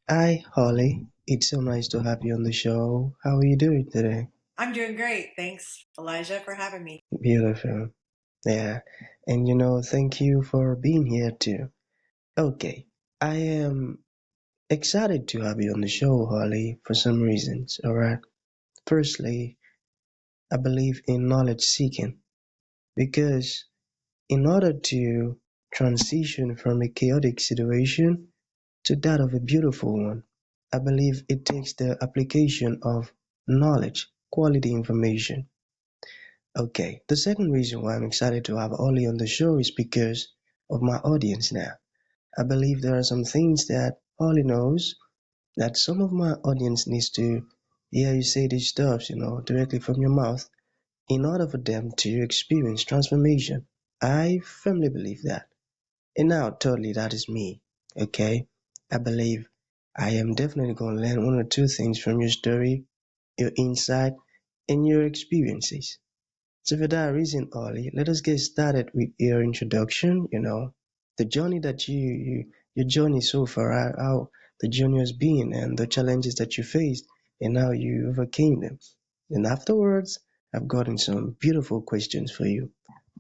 Hi, Holly. It's so nice to have you on the show. How are you doing today? I'm doing great. Thanks, Elijah, for having me. Beautiful. Yeah. And thank you for being here too. Okay. I am excited to have you on the show, Holly, for some reasons. All right. Firstly, I believe in knowledge seeking because in order to transition from a chaotic situation to that of a beautiful one, I believe it takes the application of knowledge, quality information. Okay, the second reason why I'm excited to have Ollie on the show is because of my audience now. I believe there are some things that Ollie knows that some of my audience needs to hear you say these stuff, directly from your mouth in order for them to experience transformation. I firmly believe that. And now, thirdly, that is me. Okay, I believe I am definitely going to learn one or two things from your story, your insight, and your experiences. So for that reason, Ollie, let us get started with your introduction. The journey that your journey so far, how the journey has been, and the challenges that you faced, and how you overcame them. And afterwards, I've gotten some beautiful questions for you.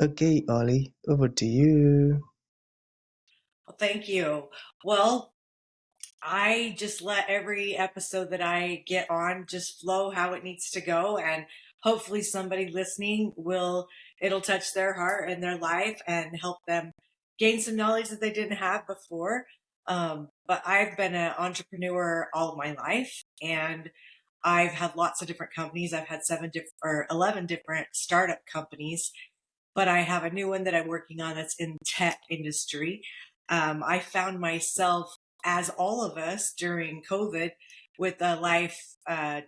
Okay, Ollie, over to you. Well, thank you. Well, I just let every episode that I get on just flow how it needs to go. And hopefully, somebody listening it'll touch their heart and their life and help them gain some knowledge that they didn't have before. But I've been an entrepreneur all of my life, and I've had lots of different companies. I've had 11 different startup companies, but I have a new one that I'm working on that's in tech industry. I found myself, as all of us during COVID, with a life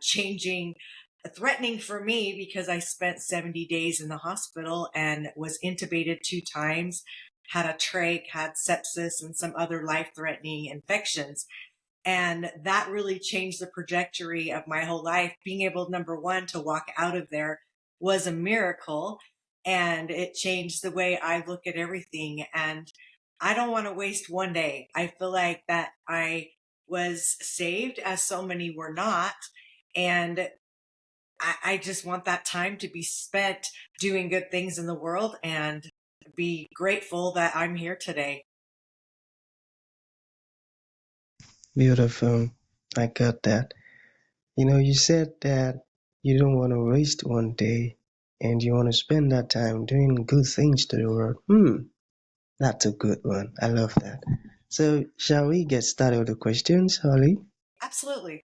changing, threatening for me because I spent 70 days in the hospital and was intubated 2 times, had a trach, had sepsis, and some other life threatening infections. And that really changed the trajectory of my whole life. Being able, number one, to walk out of there was a miracle. And it changed the way I look at everything. And I don't want to waste one day. I feel like that I was saved, as so many were not. And I just want that time to be spent doing good things in the world and be grateful that I'm here today. Beautiful. I got that. You said that you don't want to waste one day and you want to spend that time doing good things to the world. That's a good one. I love that. So, shall we get started with the questions, Holly? Absolutely.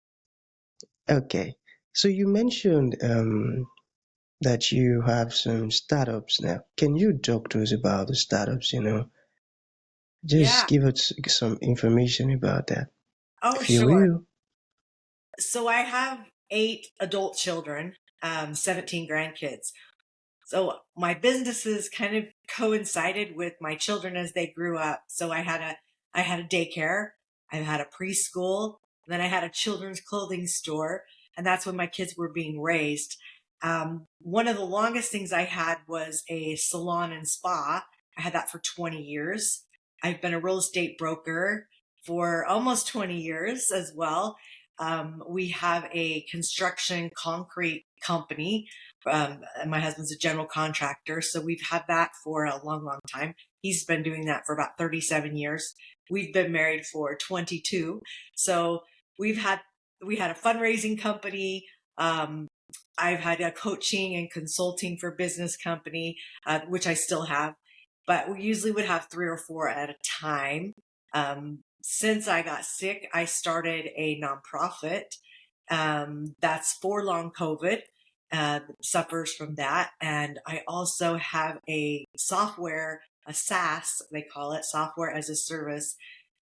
Okay. So, you mentioned that you have some startups now. Can you talk to us about the startups? Yeah. Just give us some information about that, Oh, if you sure. will. So I have 8 adult children, 17 grandkids. So my businesses kind of coincided with my children as they grew up. So I had a daycare, I had a preschool, and then I had a children's clothing store, and that's when my kids were being raised. One of the longest things I had was a salon and spa. I had that for 20 years. I've been a real estate broker for almost 20 years as well. We have a construction concrete company. My husband's a general contractor, so we've had that for a long, long time. He's been doing that for about 37 years. We've been married for 22. So we've had we had a fundraising company. Um, I've had a coaching and consulting for business company, which I still have, but we usually would have 3 or 4 at a time. Since I got sick, I started a nonprofit that's for long COVID, suffers from that. And I also have a software, a SaaS, they call it, software as a service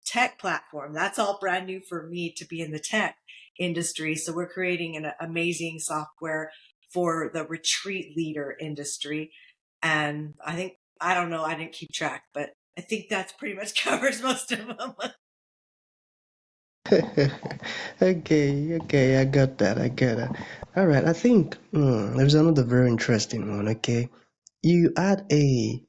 tech platform. That's all brand new for me to be in the tech industry. So we're creating an amazing software for the retreat leader industry. And I don't know, I didn't keep track, but I think that's pretty much covers most of them. Okay, okay, I got that. I get it. All right, I think there's another very interesting one. Okay, you had a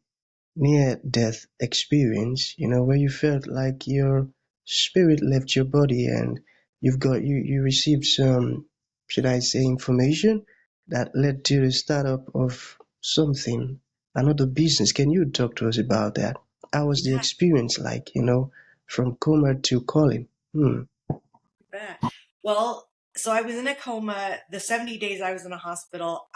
near-death experience, where you felt like your spirit left your body and you received some, should I say, information that led to the startup of something, another business. Can you talk to us about that? How was the Yeah, experience like, from coma to calling? Hmm. you bet. Well, so I was in a coma the 70 days I was in a hospital.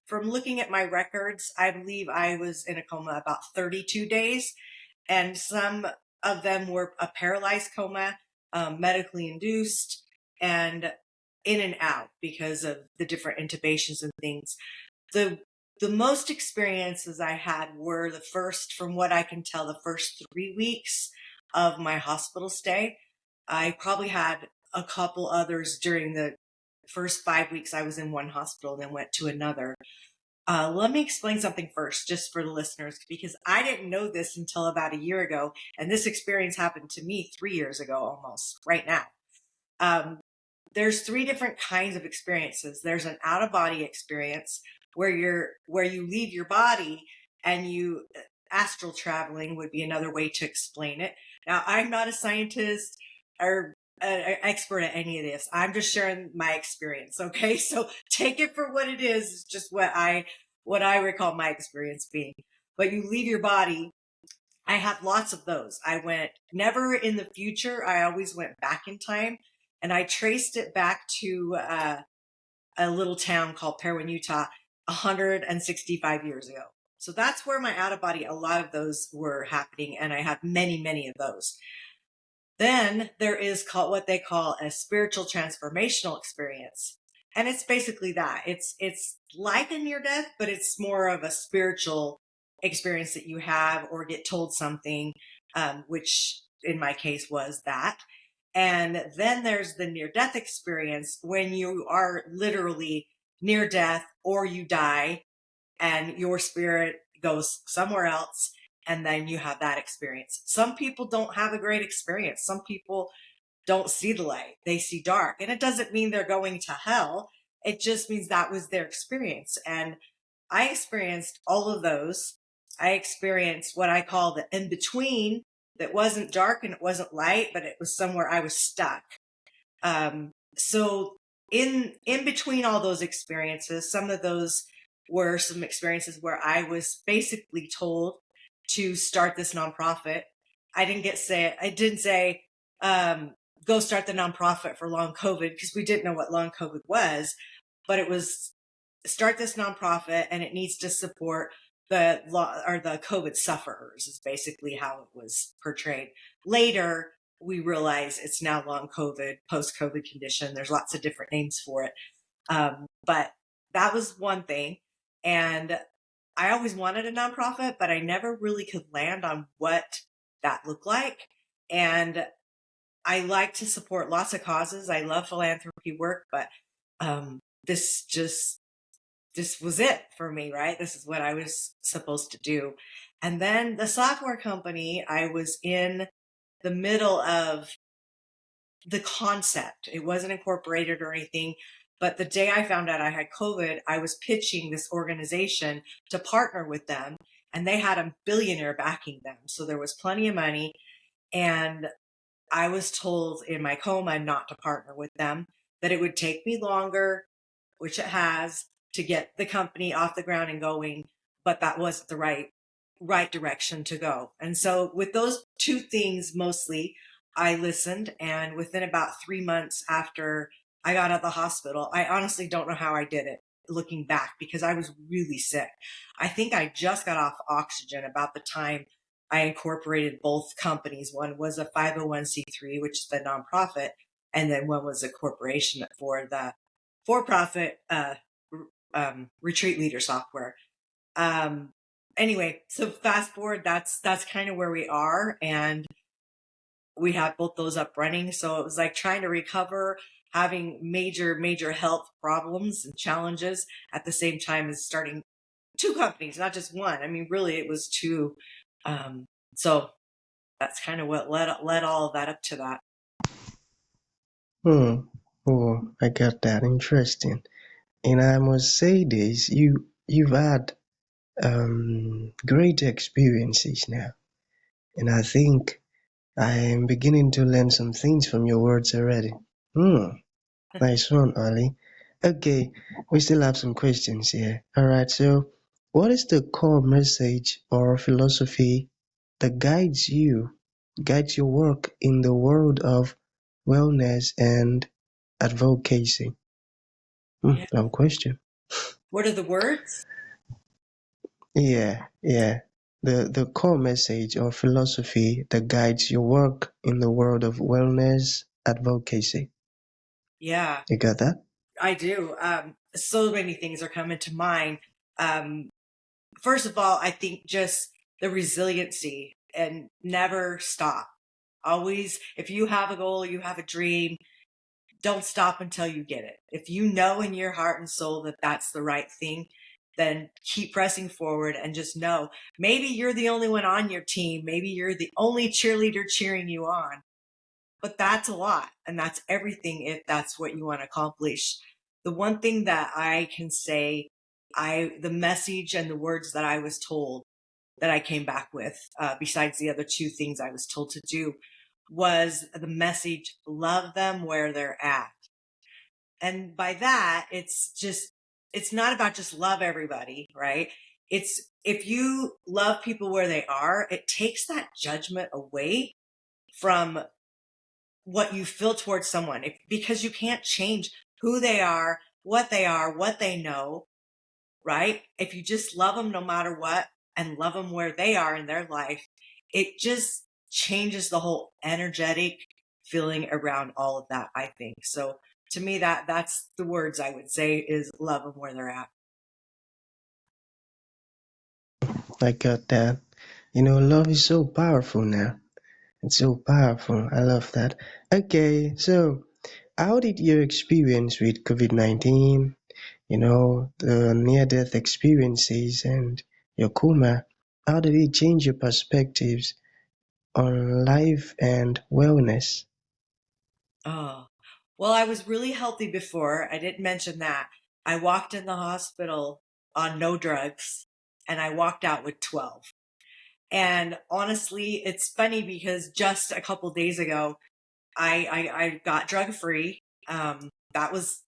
From looking at my records, I believe I was in a coma about 32 days, and some of them were a paralyzed coma, medically induced, and in and out because of the different intubations and things. The the most experiences I had were the first, from what I can tell, the first 3 weeks of my hospital stay. I probably had a couple others during the first 5 weeks I was in one hospital, then went to another. Let me explain something first, just for the listeners, because I didn't know this until about a year ago, and this experience happened to me 3 years ago, almost right now. Um, there's three different kinds of experiences. There's an out of body experience where you leave your body and you astral traveling would be another way to explain it. Now, I'm not a scientist or an expert at any of this. I'm just sharing my experience. Okay, so take it for what it is. It's just what I recall my experience being. But you leave your body. I had lots of those. I went never in the future. I always went back in time, and I traced it back to a little town called Perwin, Utah, 165 years ago. So that's where my out of body, a lot of those were happening, and I have many, many of those. Then there is what they call a spiritual transformational experience. And it's basically that. It's like a near death, but it's more of a spiritual experience that you have or get told something, which in my case was that. And then there's the near death experience when you are literally near death or you die and your spirit goes somewhere else, and then you have that experience. Some people don't have a great experience. Some people don't see the light, they see dark. And it doesn't mean they're going to hell. It just means that was their experience. And I experienced all of those. I experienced what I call the in between, that wasn't dark and it wasn't light, but it was somewhere I was stuck. So in between all those experiences, some of those were some experiences where I was basically told to start this nonprofit. I didn't say, go start the nonprofit for long COVID, because we didn't know what long COVID was, but it was start this nonprofit and it needs to support the COVID sufferers, is basically how it was portrayed. Later, we realize it's now long COVID, post COVID condition. There's lots of different names for it. But that was one thing. And I always wanted a nonprofit, but I never really could land on what that looked like. And I like to support lots of causes. I love philanthropy work, but this was it for me, right? This is what I was supposed to do. And then the software company, I was in the middle of the concept. It wasn't incorporated or anything. But the day I found out I had COVID, I was pitching this organization to partner with them, and they had a billionaire backing them. So there was plenty of money. And I was told in my coma not to partner with them, that it would take me longer, which it has, to get the company off the ground and going, but that wasn't the right direction to go. And so with those two things mostly, I listened, and within about 3 months after I got out of the hospital, I honestly don't know how I did it looking back, because I was really sick. I think I just got off oxygen about the time I incorporated both companies. One was a 501c3, which is the nonprofit, and then one was a corporation for the for-profit retreat leader software. Anyway, so fast forward, that's kind of where we are, and we have both those up running. So it was like trying to recover, having major health problems and challenges at the same time as starting two companies, not just one. I mean, really, it was two. So that's kind of what led all of that up to that. Hmm. Oh, I got that. Interesting. And I must say this, you've had great experiences now. And I think I am beginning to learn some things from your words already. Hmm, nice one, Ollie. Okay, we still have some questions here. Alright, so what is the core message or philosophy that guides your work in the world of wellness and advocacy? Yeah. Question. What are the words? Yeah. The core message or philosophy that guides your work in the world of wellness advocacy. Yeah, You got that? I do. So many things are coming to mind. Um, First of all, I think just the resiliency and never stop. Always, if you have a goal, you have a dream, don't stop until you get it. If you know in your heart and soul that that's the right thing, then keep pressing forward and just know maybe you're the only one on your team. Maybe you're the only cheerleader cheering you on, but that's a lot and that's everything if that's what you want to accomplish. The one thing that I can say, the message and the words that I was told that I came back with, besides the other two things I was told to do, was the message, love them where they're at. And by that, it's not about just love everybody, right? It's if you love people where they are, it takes that judgment away from what you feel towards someone because you can't change who they are, what they know, right? If you just love them no matter what and love them where they are in their life, it just changes the whole energetic feeling around all of that, I think. So to me, that's the words I would say is love them where they're at. I got that. Love is so powerful now. It's so powerful. I love that. Okay, so how did your experience with COVID-19, the near-death experiences and your coma, how did it change your perspectives on life and wellness? Oh, well, I was really healthy before. I didn't mention that. I walked in the hospital on no drugs and I walked out with 12. And honestly, it's funny because just a couple days ago, I got drug free. That was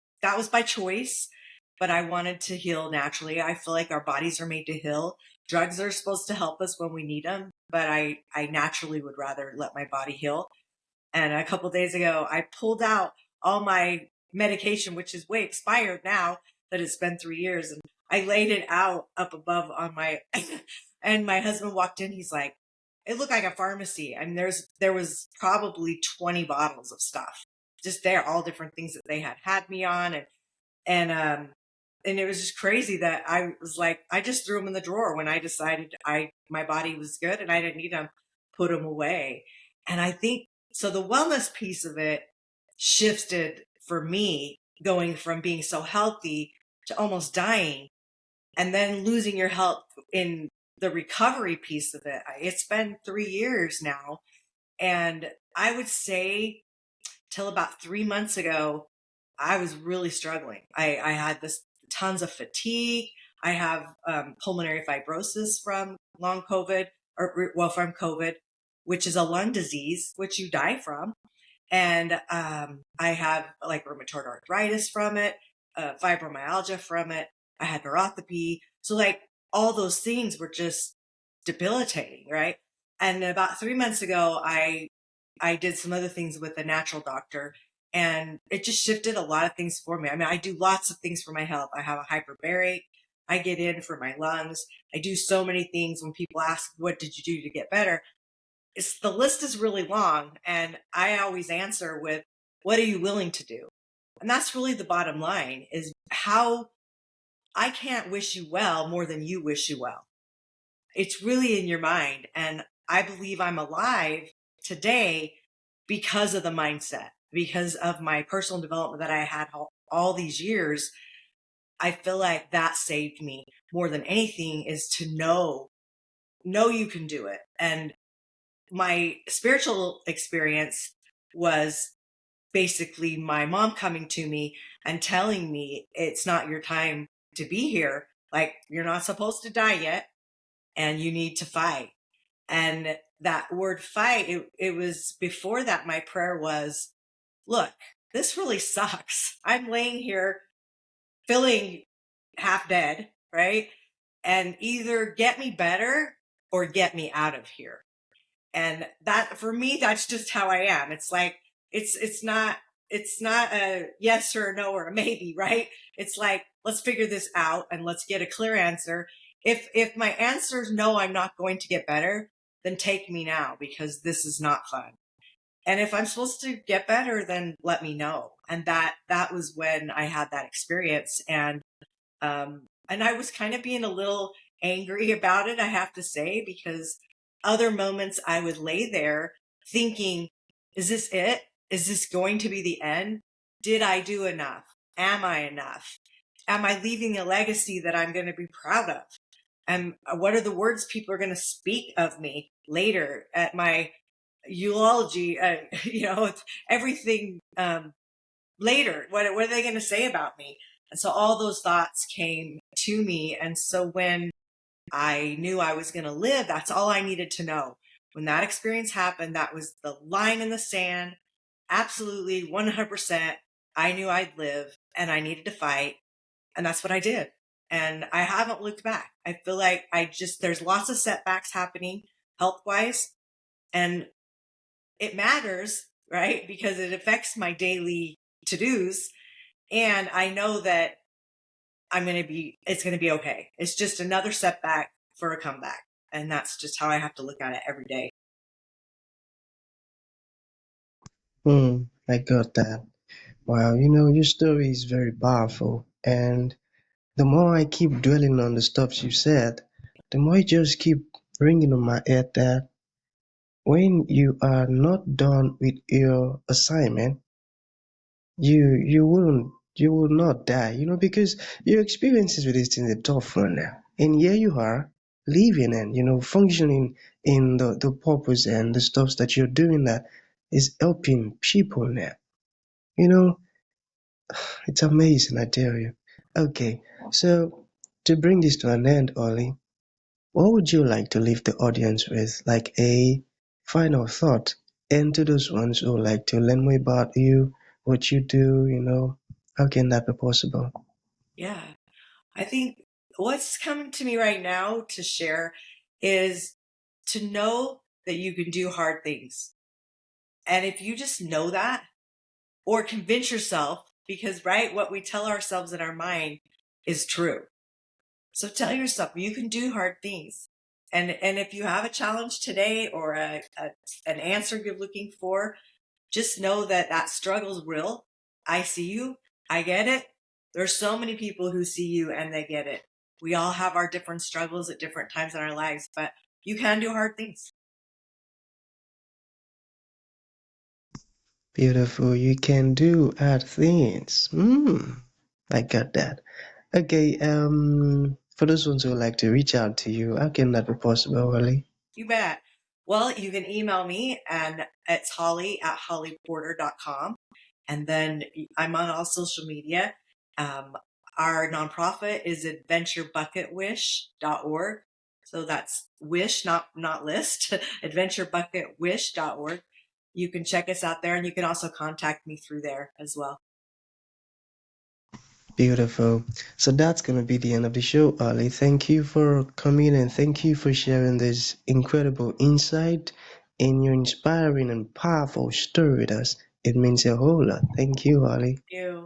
by choice, but I wanted to heal naturally. I feel like our bodies are made to heal. Drugs are supposed to help us when we need them, but I naturally would rather let my body heal. And a couple days ago, I pulled out all my medication, which is way expired now that it's been 3 years. And I laid it out up above on my, and my husband walked in. He's like, it looked like a pharmacy. I mean, there was probably 20 bottles of stuff just there, all different things that they had me on. And, and it was just crazy that I was like, I just threw them in the drawer when I decided my body was good and I didn't need them, put them away. And I think so the wellness piece of it shifted for me going from being so healthy to almost dying and then losing your health in the recovery piece of it. It's been 3 years now. And I would say till about 3 months ago, I was really struggling. I had this tons of fatigue. I have pulmonary fibrosis from long COVID, or well, from COVID, which is a lung disease, which you die from. And I have like rheumatoid arthritis from it, fibromyalgia from it. I had neuropathy. So like all those things were just debilitating, right? And about 3 months ago, I did some other things with a natural doctor and it just shifted a lot of things for me. I mean, I do lots of things for my health. I have a hyperbaric. I get in for my lungs. I do so many things. When people ask, what did you do to get better? The list is really long. And I always answer with, what are you willing to do? And that's really the bottom line is how I can't wish you well more than you wish you well. It's really in your mind. And I believe I'm alive today because of the mindset, because of my personal development that I had all these years. I feel like that saved me more than anything is to know you can do it. And my spiritual experience was basically my mom coming to me and telling me it's not your time to be here. Like, you're not supposed to die yet and you need to fight. And that word fight, it was before that my prayer was, look, this really sucks. I'm laying here feeling half dead, right? And either get me better or get me out of here. And that, for me, that's just how I am. It's like, it's not, it's not a yes or a no or a maybe, right? It's like, let's figure this out and let's get a clear answer. If my answer is no, I'm not going to get better, then take me now, because this is not fun. And if I'm supposed to get better, then let me know. And that was when I had that experience. And I was kind of being a little angry about it, I have to say, because other moments I would lay there thinking, is this it? Is this going to be the end? Did I do enough? Am I enough? Am I leaving a legacy that I'm going to be proud of? And what are the words people are going to speak of me later at my eulogy? Everything later. What are they going to say about me? And so all those thoughts came to me. And so when I knew I was going to live, that's all I needed to know. When that experience happened, that was the line in the sand. Absolutely 100%. I knew I'd live and I needed to fight. And that's what I did. And I haven't looked back. I feel like there's lots of setbacks happening health wise. And it matters, right? Because it affects my daily to-dos. And I know that it's going to be okay. It's just another setback for a comeback. And that's just how I have to look at it every day. I got that. Wow, your story is very powerful. And the more I keep dwelling on the stuff you said, the more it just keep ringing on my head that when you are not done with your assignment, you will not die, because your experiences with this thing is a tough one now. And here you are living and functioning in the purpose and the stuff that you're doing that is helping people now. You know, it's amazing, I tell you. Okay, so to bring this to an end, Ollie, what would you like to leave the audience with, like a final thought? And to those ones who like to learn more about you, what you do, how can that be possible? Yeah. I think what's coming to me right now to share is to know that you can do hard things. And if you just know that, or convince yourself, because, right, what we tell ourselves in our mind is true. So tell yourself you can do hard things. And if you have a challenge today or an answer you're looking for, just know that struggle is real. I see you. I get it. There's so many people who see you and they get it. We all have our different struggles at different times in our lives, but you can do hard things. Beautiful, you can do hard things. I got that. Okay, for those ones who would like to reach out to you, how can that be possible, Ollie? You bet. Well, you can email me, and it's holly@hollyporter.com. And then I'm on all social media. Our nonprofit is adventurebucketwish.org. So that's wish, not list, adventurebucketwish.org. You can check us out there, and you can also contact me through there as well. Beautiful. So that's going to be the end of the show, Ollie. Thank you for coming and thank you for sharing this incredible insight and your inspiring and powerful story with us. It means a whole lot. Thank you, Ollie. Thank you.